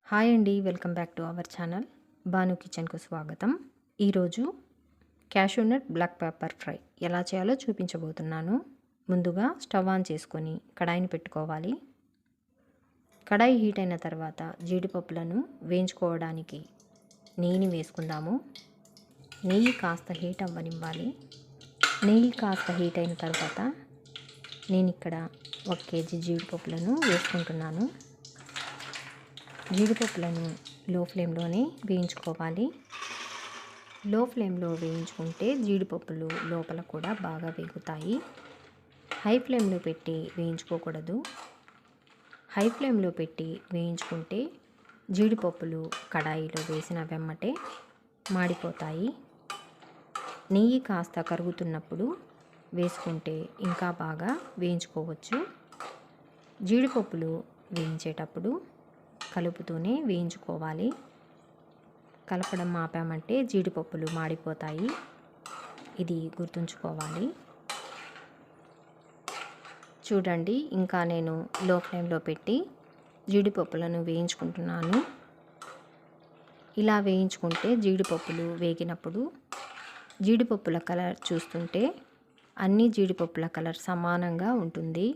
Hi అండి, welcome back to our channel Banu కిచెన్కు స్వాగతం. ఈరోజు cashew nut black pepper fry ఎలా చేయాలో చూపించబోతున్నాను. ముందుగా స్టవ్ ఆన్ చేసుకొని కడాయిని పెట్టుకోవాలి. కడాయి హీట్ అయిన తర్వాత జీడిపప్పులను వేయించుకోవడానికి నెయ్యిని వేసుకుందాము. నెయ్యి కాస్త హీట్ అవ్వనివ్వాలి. నెయ్యి కాస్త హీట్ అయిన తర్వాత నేను ఇక్కడ 1 కేజీ జీడిపప్పులను వేసుకుంటున్నాను. జీడిపప్పులను లో ఫ్లేమ్లోనే వేయించుకోవాలి. లో ఫ్లేమ్లో వేయించుకుంటే జీడిపప్పులు లోపల కూడా బాగా వేగుతాయి. హై ఫ్లేమ్లో పెట్టి వేయించుకోకూడదు. హై ఫ్లేమ్లో పెట్టి వేయించుకుంటే జీడిపప్పులు కడాయిలో వేసిన వెమ్మటే మాడిపోతాయి. నెయ్యి కాస్త కరుగుతున్నప్పుడు వేసుకుంటే ఇంకా బాగా వేయించుకోవచ్చు. జీడిపప్పులు వేయించేటప్పుడు కలుపుతూనే వేయించుకోవాలి. కలపడం ఆపామంటే జీడిపప్పులు మాడిపోతాయి. ఇది గుర్తుంచుకోవాలి. చూడండి, ఇంకా నేను లో ఫ్లేమ్లో పెట్టి జీడిపప్పులను వేయించుకుంటున్నాను. ఇలా వేయించుకుంటే జీడిపప్పులు వేగినప్పుడు జీడిపప్పుల కలర్ చూస్తుంటే అన్ని జీడిపప్పుల కలర్ సమానంగా ఉంటుంది.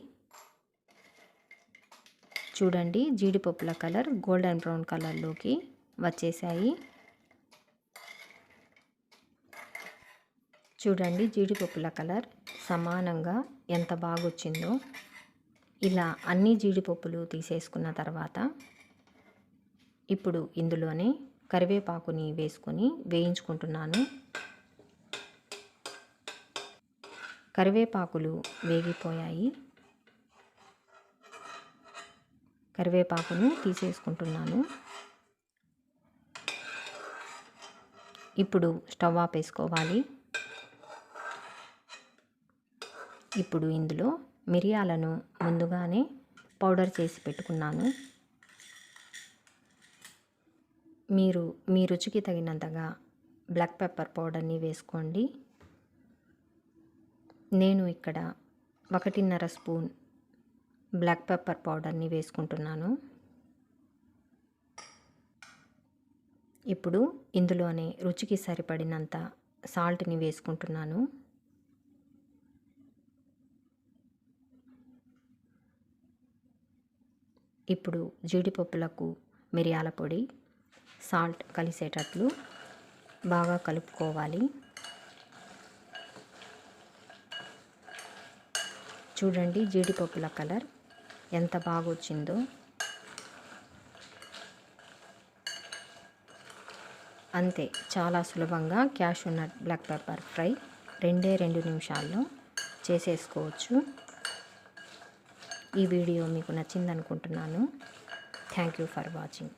చూడండి, జీడిపప్పుల కలర్ గోల్డెన్ బ్రౌన్ కలర్లోకి వచ్చేసాయి. చూడండి, జీడిపప్పుల కలర్ సమానంగా ఎంత బాగా వచ్చిందో. ఇలా అన్ని జీడిపప్పులు తీసేసుకున్న తర్వాత ఇప్పుడు ఇందులోనే కరివేపాకుని వేసుకొని వేయించుకుంటున్నాను. కరివేపాకులు వేగిపోయాయి. కరివేపాకును తీసేసుకుంటున్నాను. ఇప్పుడు స్టవ్ ఆపేసుకోవాలి. ఇప్పుడు ఇందులో మిరియాలను ముందుగానే పౌడర్ చేసి పెట్టుకున్నాను. మీరు మీ రుచికి తగినంతగా బ్లాక్ పెప్పర్ పౌడర్ని వేసుకోండి. నేను ఇక్కడ 1.5 స్పూన్ బ్లాక్ పెప్పర్ పౌడర్ని వేసుకుంటున్నాను. ఇప్పుడు ఇందులోనే రుచికి సరిపడినంత సాల్ట్ని వేసుకుంటున్నాను. ఇప్పుడు జీడిపప్పులకు మిరియాల పొడి, సాల్ట్ కలిసేటట్లు బాగా కలుపుకోవాలి. చూడండి, జీడిపప్పుల కలర్ ఎంత బాగా వచ్చిందో. అంతే, చాలా సులభంగా cashew nut black pepper fry 2 నిమిషాల్లో చేసేసుకోవచ్చు. ఈ వీడియో మీకు నచ్చిందనుకుంటున్నాను. Thank you for watching.